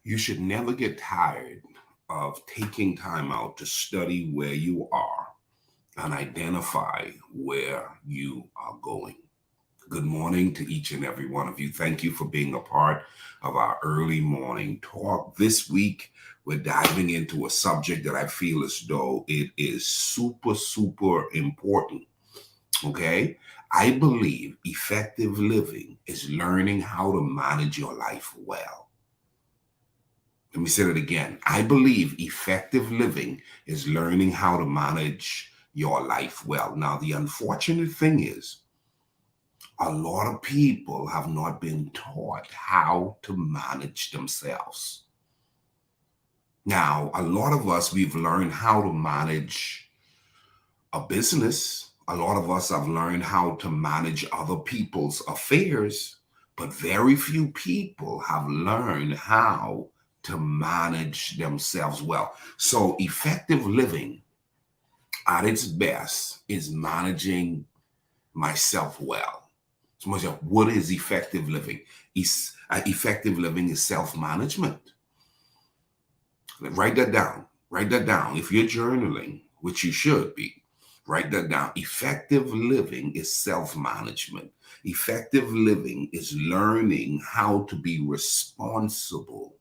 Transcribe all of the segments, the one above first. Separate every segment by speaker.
Speaker 1: You should never get tired of taking time out to study where you are and identify where you are going. Good morning to each and every one of you. Thank you for being a part of our early morning talk. This week, we're diving into a subject that I feel as though it is super, super important. Okay? I believe effective living is learning how to manage your life well. Let me say that again. I believe effective living is learning how to manage your life well. Now, the unfortunate thing is, a lot of people have not been taught how to manage themselves. Now, a lot of us, we've learned how to manage a business. A lot of us have learned how to manage other people's affairs, but very few people have learned how to manage themselves well. So, effective living at its best is managing myself well. So, what is effective living? Effective living is self management. Write that down. Write that down. If you're journaling, which you should be, write that down. Effective living is self management. Effective living is learning how to be responsible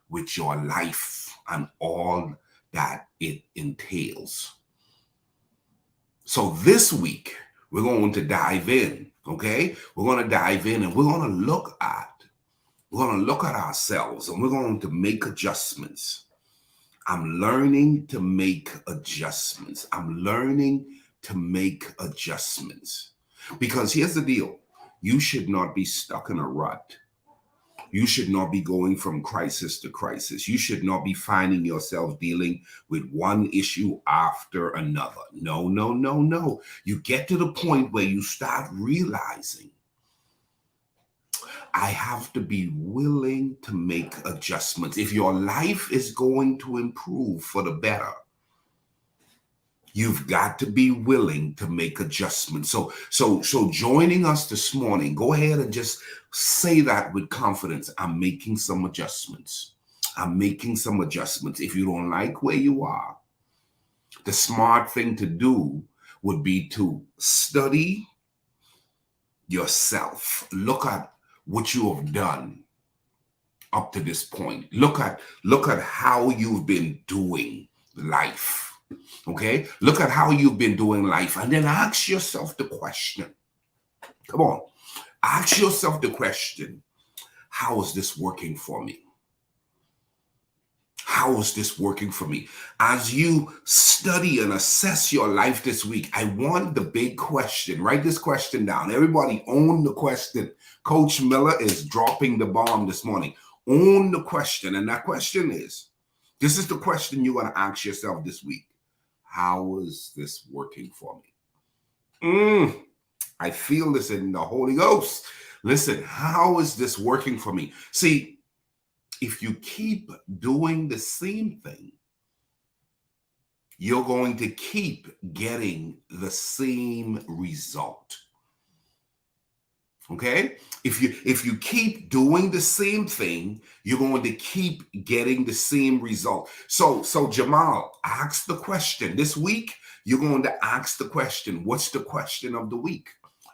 Speaker 1: with your life and all that it entails. So this week, we're going to dive in, okay? We're going to dive in and we're going to look at ourselves and we're going to make adjustments. I'm learning to make adjustments. I'm learning to make adjustments. Because here's the deal. You should not be stuck in a rut. You should not be going from crisis to crisis. You should not be finding yourself dealing with one issue after another. No, no, no, no. You get to the point where you start realizing I have to be willing to make adjustments. If your life is going to improve for the better, you've got to be willing to make adjustments. So joining us this morning, go ahead and just say that with confidence. I'm making some adjustments. I'm making some adjustments. If you don't like where you are, the smart thing to do would be to study yourself. Look at what you have done up to this point. Look at how you've been doing life. Okay? Look at how you've been doing life and then ask yourself the question. Come on. Ask yourself the question, how is this working for me? How is this working for me? As you study and assess your life this week, I want the big question. Write this question down. Everybody own the question. Coach Miller is dropping the bomb this morning. Own the question. And that question is, this is the question you're going to ask yourself this week. How is this working for me? I feel this in the Holy Ghost. Listen, how is this working for me? See, if you keep doing the same thing, you're going to keep getting the same result. Okay? If you keep doing the same thing, you're going to keep getting the same result. So Jamal, ask the question. This week, you're going to ask the question. What's the question of the week?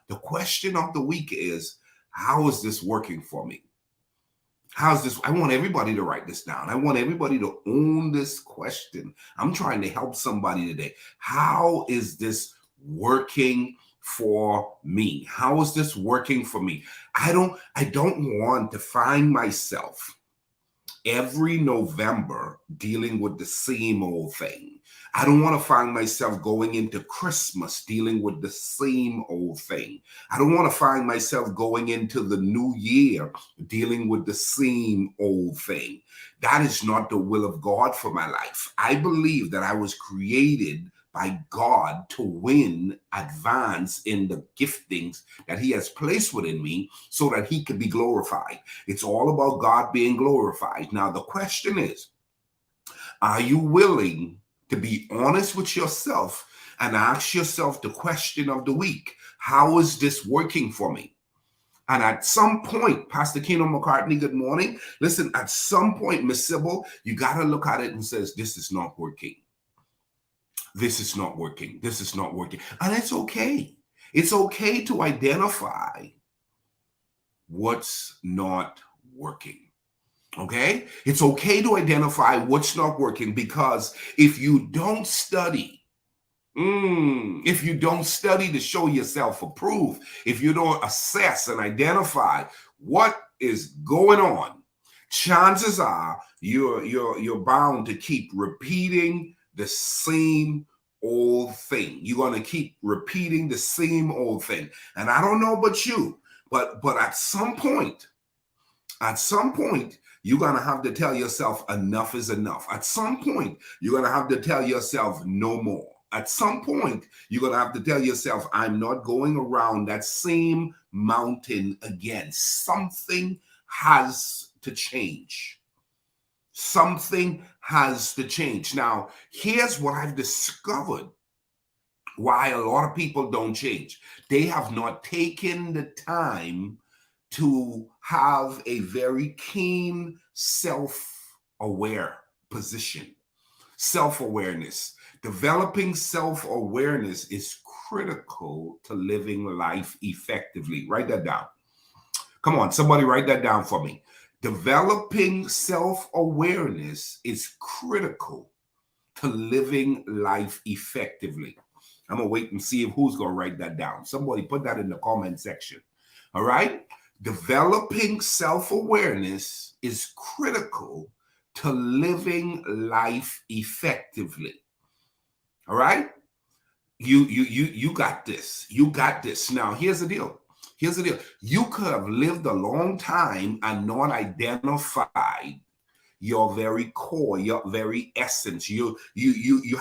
Speaker 1: The question of the week is, how is this working for me? How's this? I want everybody to write this down. I want everybody to own this question. I'm trying to help somebody today. How is this working for me? How is this working for me? I don't want to find myself every November dealing with the same old thing. I don't want to find myself going into Christmas dealing with the same old thing. I don't want to find myself going into the new year dealing with the same old thing. That is not the will of God for my life. I believe that I was created by God to win, advance in the giftings that he has placed within me so that he can be glorified. It's all about God being glorified. Now, the question is, are you willing to be honest with yourself and ask yourself the question of the week? How is this working for me? And at some point, Pastor Keno McCartney, good morning. Listen, at some point, Miss Sybil, you got to look at it and says, this is not working. This is not working. This is not working. And it's okay. It's okay to identify what's not working. Okay? It's okay to identify what's not working, because if you don't study, if you don't study to show yourself approved, if you don't assess and identify what is going on, chances are you're bound to keep repeating the same old thing. You're going to keep repeating the same old thing. And I don't know about you, but at some point, you're going to have to tell yourself enough is enough. At some point, you're going to have to tell yourself no more. At some point, you're going to have to tell yourself, I'm not going around that same mountain again. Something has to change. Something has to change. Now, here's what I've discovered why a lot of people don't change. They have not taken the time to have a very keen self-aware position. Self-awareness. Developing self-awareness is critical to living life effectively. Write that down. Come on, somebody write that down for me. Developing self-awareness is critical to living life effectively. I'm going to wait and see if who's going to write that down. Somebody put that in the comment section. All right? Developing self-awareness is critical to living life effectively. All right? You got this. You got this. Now, here's the deal. Here's the deal. You could have lived a long time and not identified your very core, your very essence. You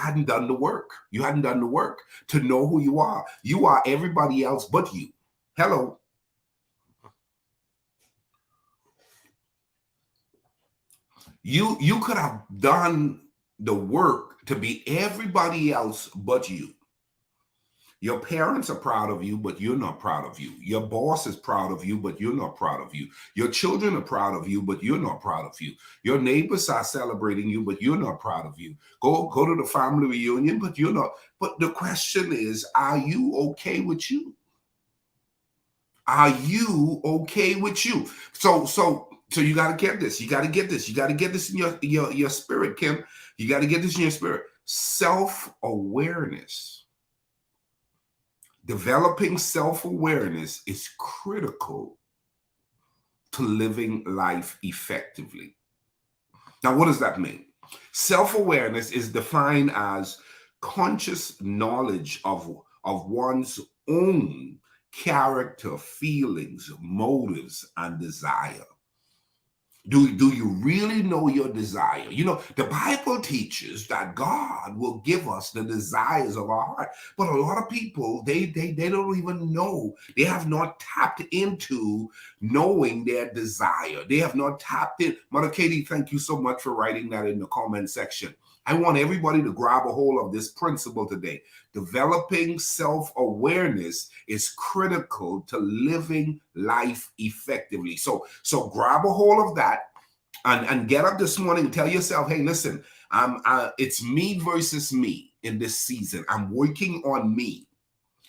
Speaker 1: hadn't done the work. You hadn't done the work to know who you are. You are everybody else but you. Hello. You could have done the work to be everybody else but you. Your parents are proud of you, but you're not proud of you. Your boss is proud of you, but you're not proud of you. Your children are proud of you, but you're not proud of you. Your neighbors are celebrating you, but you're not proud of you. Go to the family reunion, but you're not. But the question is, are you okay with you? Are you okay with you? So you got to get this. You got to get this. You got to get this in your spirit, Kim. You got to get this in your spirit. Self-awareness. Developing self-awareness is critical to living life effectively. Now, what does that mean? Self-awareness is defined as conscious knowledge of one's own character, feelings, motives, and desire. Do you really know your desire? You know, the Bible teaches that God will give us the desires of our heart. But a lot of people, they don't even know. They have not tapped into knowing their desire. They have not tapped in. Mother Katie, thank you so much for writing that in the comment section. I want everybody to grab a hold of this principle today. Developing self-awareness is critical to living life effectively. So grab a hold of that and get up this morning and tell yourself, hey, listen, it's me versus me in this season. I'm working on me.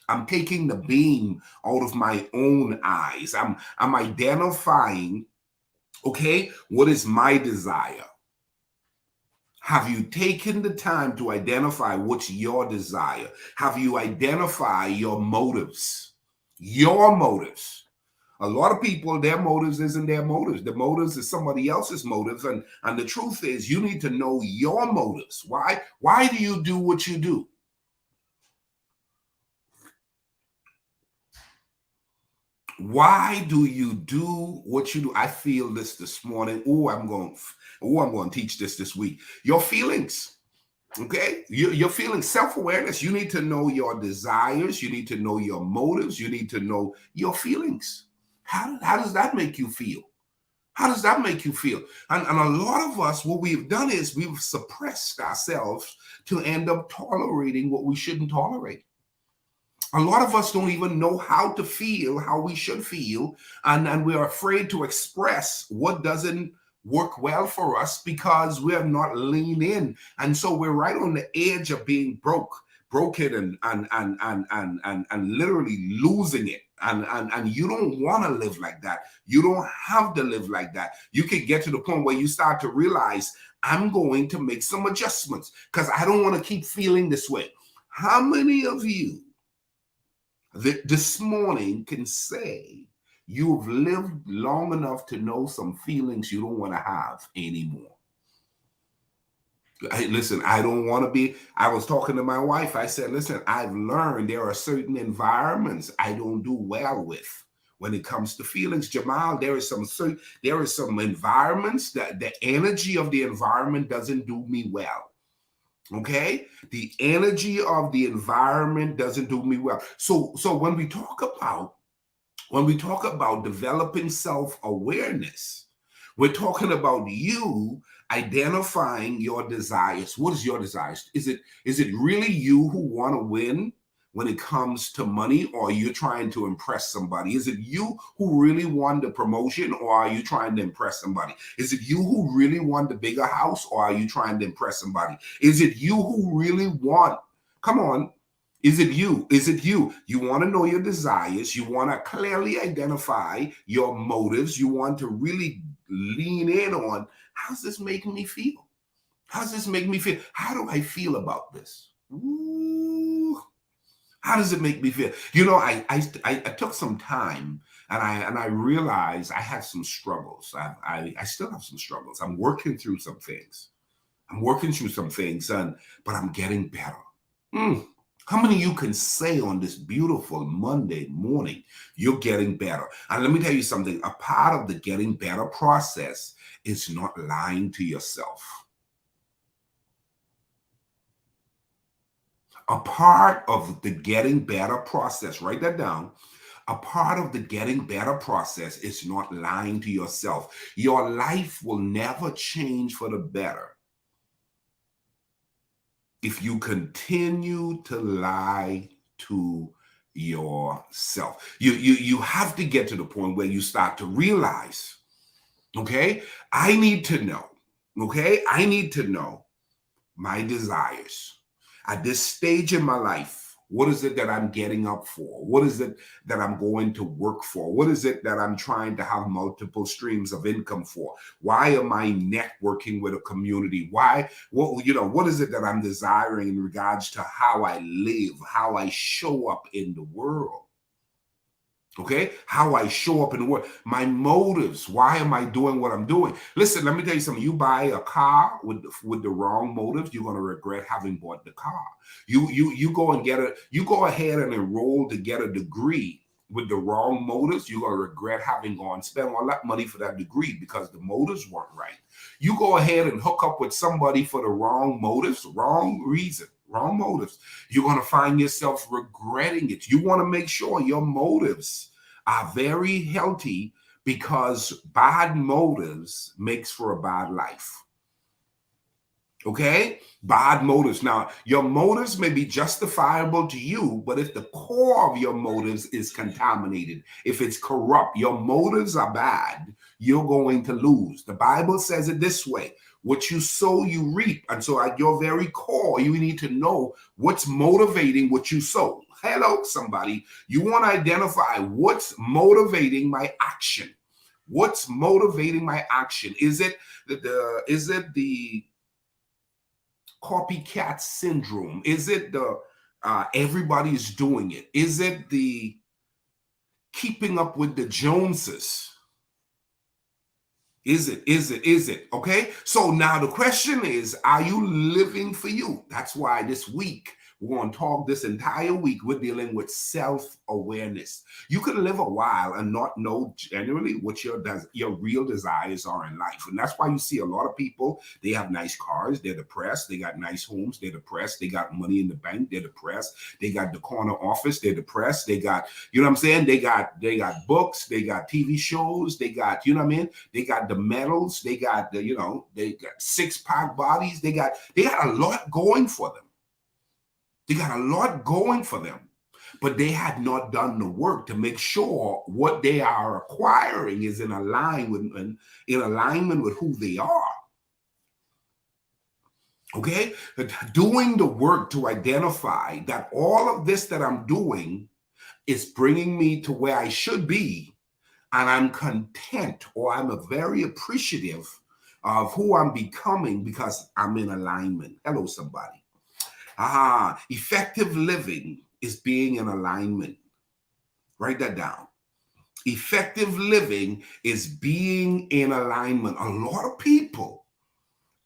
Speaker 1: I'm taking the beam out of my own eyes. I'm identifying, okay, what is my desire? Have you taken the time to identify what's your desire? Have you identified your motives? Your motives. A lot of people, their motives isn't their motives. The motives is somebody else's motives. And the truth is, you need to know your motives. Why? Why do you do what you do? Why do you do what you do? I feel this morning. I'm going to teach this week. Your feelings. Okay, you're feeling self-awareness. You need to know your desires. You need to know your motives. You need to know your feelings. How does that make you feel? How does that make you feel? And a lot of us, what we've done is we've suppressed ourselves to end up tolerating what we shouldn't tolerate. A lot of us don't even know how to feel, how we should feel, and we're afraid to express what doesn't work well for us because we have not leaned in. And so we're right on the edge of being broken and literally losing it. And you don't want to live like that. You don't have to live like that. You can get to the point where you start to realize, I'm going to make some adjustments because I don't want to keep feeling this way. How many of you this morning can say you've lived long enough to know some feelings you don't want to have anymore? Listen, I don't want to be. I was talking to my wife. I said, listen, I've learned there are certain environments I don't do well with when it comes to feelings. Jamal, there is some environments that the energy of the environment doesn't do me well. Okay, the energy of the environment doesn't do me well. So when we talk about developing self-awareness, we're talking about you identifying your desires. What is your desires? Is it really you who want to win when it comes to money, or are you trying to impress somebody? Is it you who really want the promotion, or are you trying to impress somebody? Is it you who really want the bigger house, or are you trying to impress somebody? Is it you who really want, come on, is it you? Is it you? You want to know your desires. You want to clearly identify your motives. You want to really lean in on, how's this making me feel? How's this making me feel? How do I feel about this? Ooh. How does it make me feel? You know, I took some time and I realized I had some struggles. I still have some struggles. I'm working through some things. But I'm getting better. How many of you can say on this beautiful Monday morning, you're getting better? And let me tell you something, a part of the getting better process is not lying to yourself. A part of the getting better process, write that down. A part of the getting better process is not lying to yourself. Your life will never change for the better if you continue to lie to yourself. You have to get to the point where you start to realize, okay, I need to know my desires. At this stage in my life, what is it that I'm getting up for? What is it that I'm going to work for? What is it that I'm trying to have multiple streams of income for? Why am I networking with a community? What is it that I'm desiring in regards to how I live, how I show up in the world? Okay, how I show up in the world, my motives. Why am I doing what I'm doing? Listen, let me tell you something. You buy a car with the wrong motives, you're going to regret having bought the car. You go ahead and enroll to get a degree with the wrong motives, you're going to regret having gone spend all that money for that degree because the motives weren't right. You go ahead and hook up with somebody for the wrong motives, wrong reason, wrong motives, you're going to find yourself regretting it. You want to make sure your motives are very healthy, because bad motives makes for a bad life. Okay? Bad motives. Now, your motives may be justifiable to you, but if the core of your motives is contaminated, if it's corrupt, your motives are bad, you're going to lose. The Bible says it this way: what you sow, you reap. And so at your very core, you need to know what's motivating what you sow. Hello, somebody. You want to identify what's motivating my action. What's motivating my action? Is it the copycat syndrome? Is it the everybody's doing it? Is it the keeping up with the Joneses? Is it? Okay. So now the question is, are you living for you? That's why this week, we're going to talk this entire week, we're dealing with self-awareness. You could live a while and not know generally what your real desires are in life. And that's why you see a lot of people, they have nice cars, they're depressed. They got nice homes, they're depressed. They got money in the bank, they're depressed. They got the corner office, they're depressed. They got, you know what I'm saying? They got books, they got TV shows, they got, you know what I mean? They got the medals, they got they got six-pack bodies, they got a lot going for them. They got a lot going for them. but they had not done the work to make sure what they are acquiring is in alignment with who they are. Okay, doing the work to identify that all of this that I'm doing is bringing me to where I should be, and I'm content, or I'm very appreciative of who I'm becoming because I'm in alignment. Hello, somebody. Effective living is being in alignment. Write that down. Effective living is being in alignment. A lot of people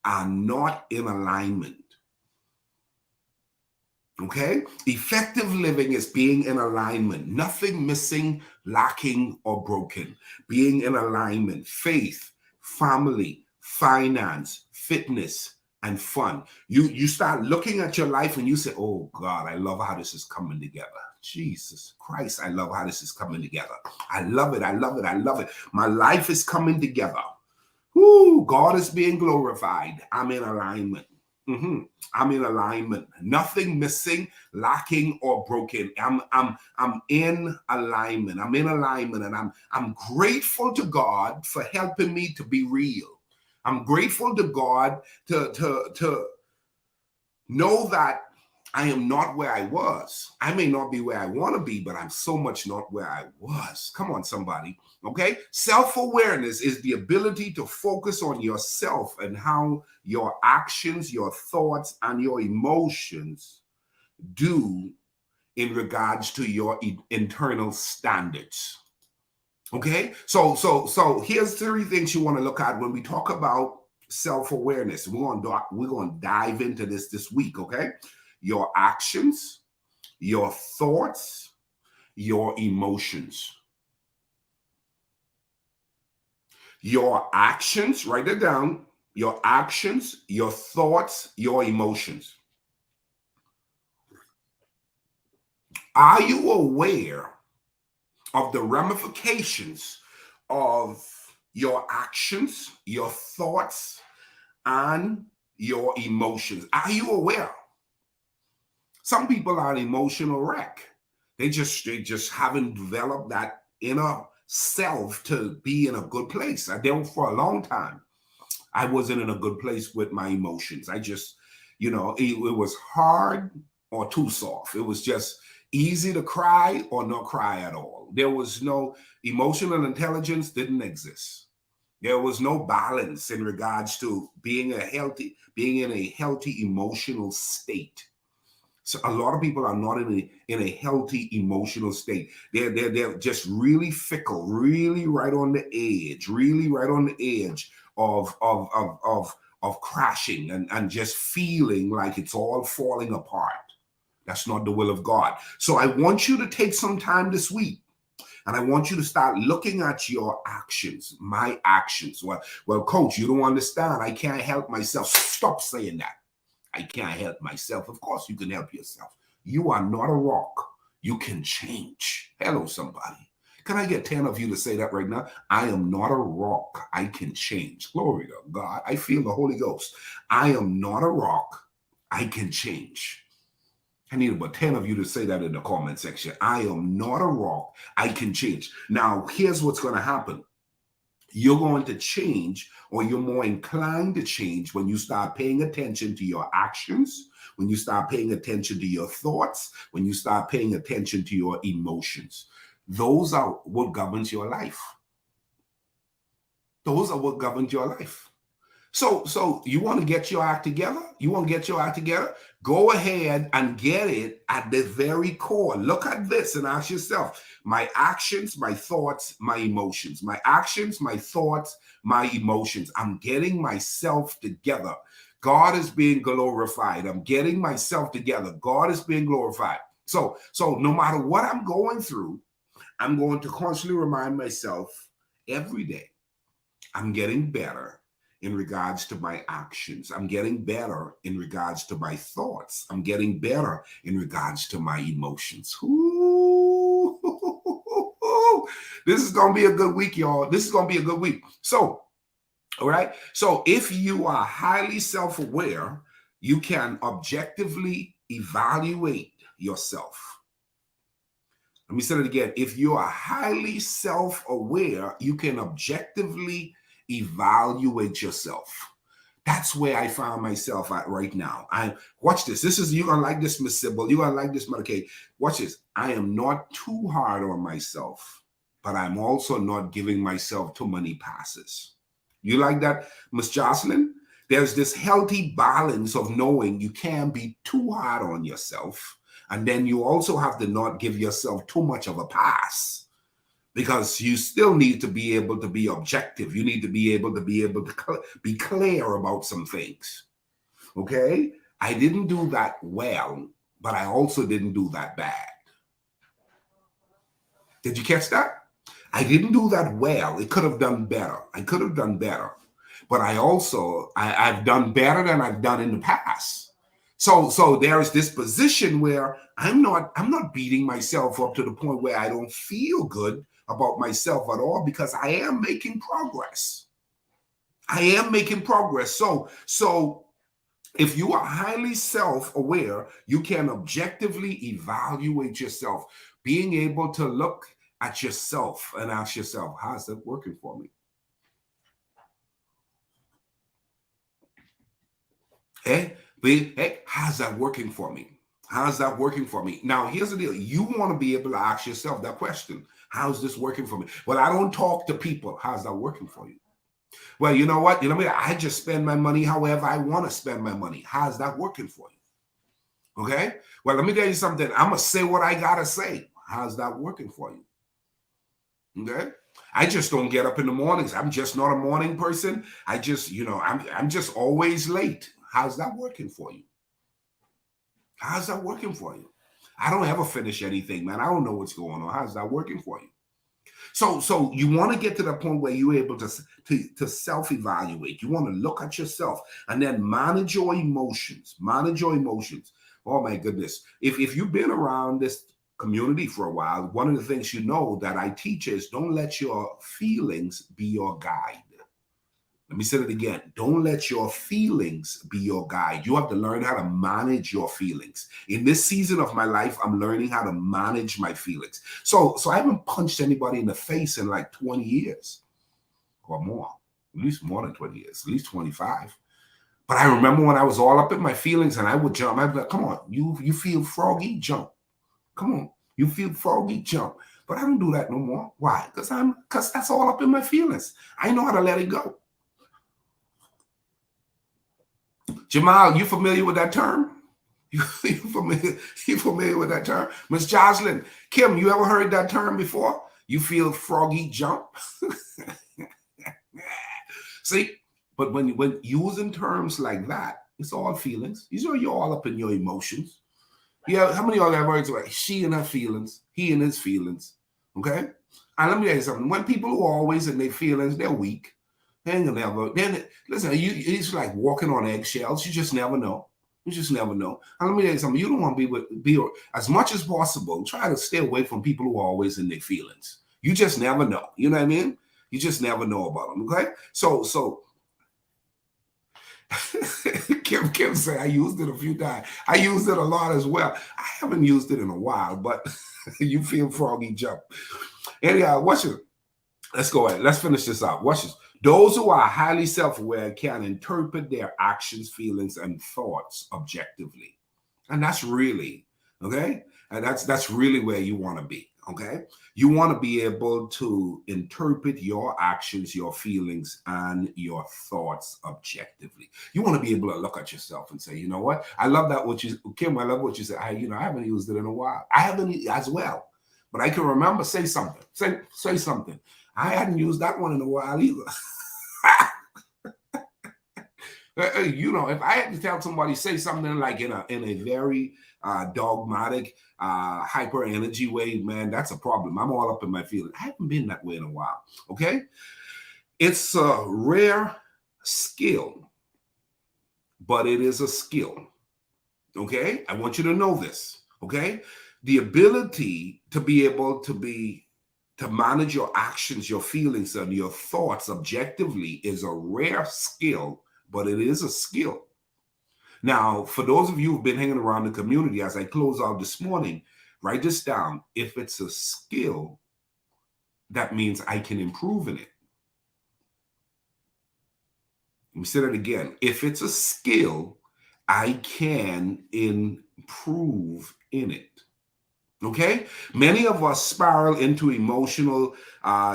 Speaker 1: are not in alignment. Okay? Effective living is being in alignment. Nothing missing, lacking, or broken. Being in alignment. Faith, family, finance, fitness, and fun. You start looking at your life and you say, oh God, I love how this is coming together. Jesus Christ, I love how this is coming together. I love it. I love it. I love it. My life is coming together. Woo, God is being glorified. I'm in alignment. I'm in alignment. Nothing missing, lacking, or broken. I'm in alignment. I'm in alignment, and I'm grateful to God for helping me to be real. I'm grateful to God to know that I am not where I was. I may not be where I want to be, but I'm so much not where I was. Come on, somebody. Okay? Self-awareness is the ability to focus on yourself and how your actions, your thoughts, and your emotions do in regards to your internal standards. Okay? So here's 3 things you want to look at when we talk about self-awareness. We're going to dive into this week, okay? Your actions, your thoughts, your emotions. Your actions, write it down. Your actions, your thoughts, your emotions. Are you aware of the ramifications of your actions, your thoughts, and your emotions? Are you aware? Some people are an emotional wreck. They just haven't developed that inner self to be in a good place. I did for a long time. I wasn't in a good place with my emotions. I just, it was hard or too soft. It was just easy to cry or not cry at all. There was no emotional intelligence, didn't exist. There was no balance in regards to being in a healthy emotional state. So a lot of people are not in a healthy emotional state. They're just really fickle, really right on the edge of crashing and just feeling like it's all falling apart. That's not the will of God. So I want you to take some time this week, and I want you to start looking at your actions, my actions. Well, coach, you don't understand. I can't help myself. Stop saying that. I can't help myself. Of course, you can help yourself. You are not a rock. You can change. Hello, somebody. Can I get 10 of you to say that right now? I am not a rock. I can change. Glory to God. I feel the Holy Ghost. I am not a rock. I can change. I need about 10 of you to say that in the comment section. I am not a rock. I can change. Now, here's what's going to happen. You're going to change, or you're more inclined to change when you start paying attention to your actions, when you start paying attention to your thoughts, when you start paying attention to your emotions. Those are what governs your life. Those are what governs your life. So you want to get your act together? You want to get your act together? Go ahead and get it at the very core. Look at this and ask yourself, my actions, my thoughts, my emotions. My actions, my thoughts, my emotions. I'm getting myself together. God is being glorified. I'm getting myself together. God is being glorified. So no matter what I'm going through, I'm going to constantly remind myself every day, I'm getting better in regards to my actions. I'm getting better in regards to my thoughts. I'm getting better in regards to my emotions. Ooh. This is going to be a good week, y'all. This is going to be a good week. So, all right. So if you are highly self-aware, you can objectively evaluate yourself. Let me say it again. If you are highly self-aware, you can objectively evaluate yourself. That's where I found myself at right now. I watch this. This is, you're gonna like this, Miss Sybil. You're gonna like this, Mother Kate. Watch this. I am not too hard on myself, but I'm also not giving myself too many passes. You like that, Miss Jocelyn? There's this healthy balance of knowing you can't be too hard on yourself, and then you also have to not give yourself too much of a pass, because you still need to be able to be objective. You need to be able to be clear about some things. Okay? I didn't do that well, but I also didn't do that bad. Did you catch that? I didn't do that well. It could have done better. I could have done better. But I've done better than I've done in the past. So there's this position where I'm not beating myself up to the point where I don't feel good about myself at all, because I am making progress. I am making progress. So if you are highly self-aware, you can objectively evaluate yourself, being able to look at yourself and ask yourself, how's that working for me? Hey, how's that working for me? How's that working for me? Now, here's the deal. You want to be able to ask yourself that question. How's this working for me? Well, I don't talk to people. How's that working for you? Well, you know what? I just spend my money however I want to spend my money. How's that working for you? Okay? Well, let me tell you something. I'm going to say what I got to say. How's that working for you? Okay? I just don't get up in the mornings. I'm just not a morning person. I just, I'm just always late. How's that working for you? How's that working for you? I don't ever finish anything, man. I don't know what's going on. How's that working for you? So you want to get to the point where you're able to self-evaluate. You want to look at yourself and then manage your emotions. Manage your emotions. Oh my goodness. If you've been around this community for a while, one of the things you know that I teach is don't let your feelings be your guide. Let me say it again. Don't let your feelings be your guide. You have to learn how to manage your feelings. In this season of my life, I'm learning how to manage my feelings. So I haven't punched anybody in the face in like 20 years or more, at least more than 20 years, at least 25. But I remember when I was all up in my feelings and I would jump. I'd be like, come on, you feel froggy? Jump. Come on, you feel froggy? Jump. But I don't do that no more. Why? Because that's all up in my feelings. I know how to let it go. Jamal, you familiar with that term? You familiar with that term? Miss Jocelyn, Kim, you ever heard that term before? You feel froggy jump? See, but when using terms like that, it's all feelings. You're all up in your emotions. Yeah, how many of y'all have heard about she and her feelings, he and his feelings? Okay? And let me tell you something. When people who are always in their feelings, they're weak. Then listen, it's like walking on eggshells. You just never know. You just never know. And let me tell you something. You don't want to be as much as possible. Try to stay away from people who are always in their feelings. You just never know. You know what I mean? You just never know about them. Okay? So Kim said I used it a few times. I used it a lot as well. I haven't used it in a while, but you feel froggy jump. Anyhow, watch it. Let's go ahead. Let's finish this out. Watch this. Those who are highly self-aware can interpret their actions, feelings, and thoughts objectively. And that's really, okay? And that's really where you want to be, okay? You want to be able to interpret your actions, your feelings, and your thoughts objectively. You want to be able to look at yourself and say, you know what? I love that Kim, I love what you said. I haven't used it in a while. I haven't as well. But I can remember, say something. Say something. I hadn't used that one in a while either. If I had to tell somebody, say something like in a very dogmatic, hyper energy way, man, that's a problem. I'm all up in my feelings. I haven't been that way in a while. Okay, it's a rare skill, but it is a skill. Okay, I want you to know this. Okay, the ability to be able to manage your actions, your feelings, and your thoughts objectively is a rare skill, but it is a skill. Now, for those of you who've been hanging around the community, as I close out this morning, Write this down. If it's a skill, that means I can improve in it. Let me say that again. If it's a skill, I can improve in it. Okay? Many of us spiral into emotional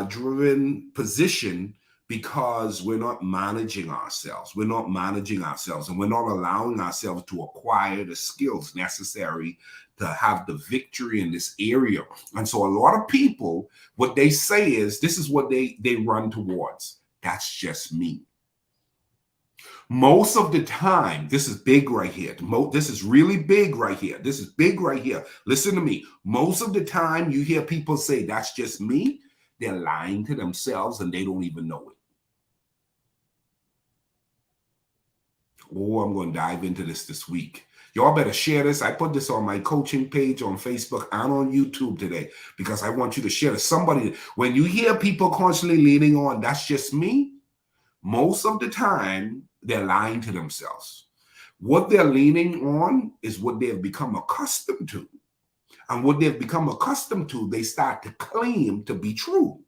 Speaker 1: driven position because we're not managing ourselves. We're not managing ourselves, and we're not allowing ourselves to acquire the skills necessary to have the victory in this area. And so a lot of people, what they say is, this is what they run towards. That's just me. Most of the time, this is big right here. This is really big right here. This is big right here. Listen to me. Most of the time, you hear people say, that's just me. They're lying to themselves and they don't even know it. Oh, I'm going to dive into this week. Y'all better share this. I put this on my coaching page on Facebook and on YouTube today because I want you to share to somebody. When you hear people constantly leaning on, that's just me, most of the time, they're lying to themselves. What they're leaning on is what they've become accustomed to. And what they've become accustomed to, they start to claim to be true.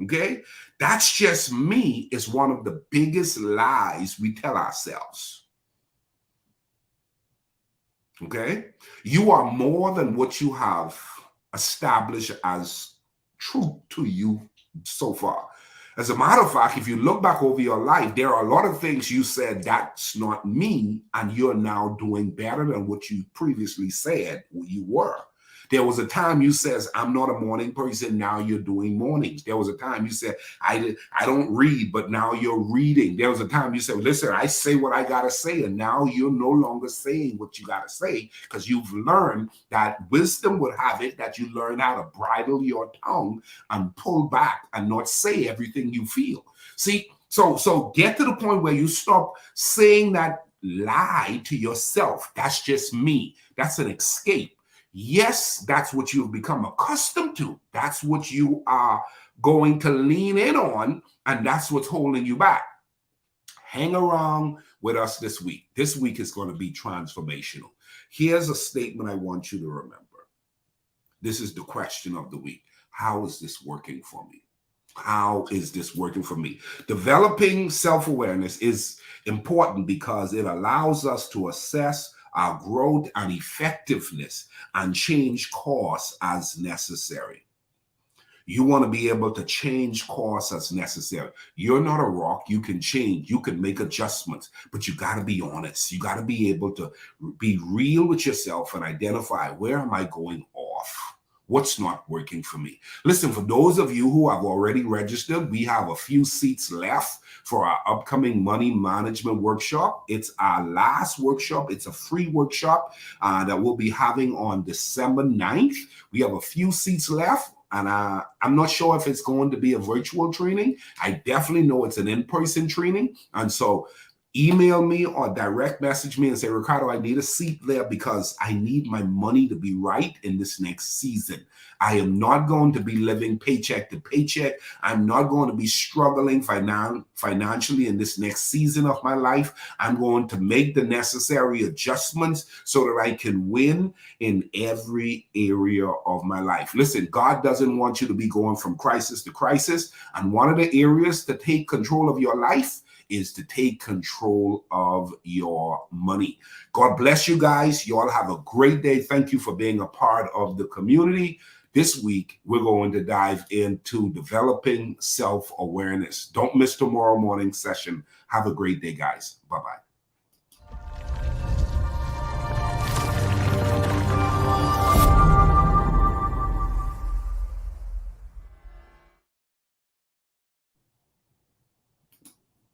Speaker 1: Okay? That's just me is one of the biggest lies we tell ourselves. Okay? You are more than what you have established as true to you so far. As a matter of fact, if you look back over your life, there are a lot of things you said, that's not me, and you're now doing better than what you previously said you were. There was a time you says, I'm not a morning person. Now you're doing mornings. There was a time you said, I don't read, but now you're reading. There was a time you said, listen, I say what I got to say. And now you're no longer saying what you got to say because you've learned that wisdom would have it that you learn how to bridle your tongue and pull back and not say everything you feel. See, so get to the point where you stop saying that lie to yourself. That's just me. That's an escape. Yes, that's what you've become accustomed to. That's what you are going to lean in on, and that's what's holding you back. Hang around with us this week. This week is going to be transformational. Here's a statement I want you to remember. This is the question of the week. How is this working for me? How is this working for me? Developing self-awareness is important because it allows us to assess our growth and effectiveness and change course as necessary. You want to be able to change course as necessary. You're not a rock. You can change. You can make adjustments, but you got to be honest. You got to be able to be real with yourself and identify, where am I going off? What's not working for me? Listen, for those of you who have already registered, we have a few seats left for our upcoming money management workshop. It's our last workshop. It's a free workshop that we'll be having on December 9th. We have a few seats left. And I'm not sure if it's going to be a virtual training. I definitely know it's an in-person training. And so email me or direct message me and say, Ricardo, I need a seat there because I need my money to be right in this next season. I am not going to be living paycheck to paycheck. I'm not going to be struggling financially in this next season of my life. I'm going to make the necessary adjustments so that I can win in every area of my life. Listen, God doesn't want you to be going from crisis to crisis. And one of the areas to take control of your life is to take control of your money. God bless you guys. You all have a great day. Thank you for being a part of the community. This week, we're going to dive into developing self-awareness. Don't miss tomorrow morning session. Have a great day, guys. Bye-bye.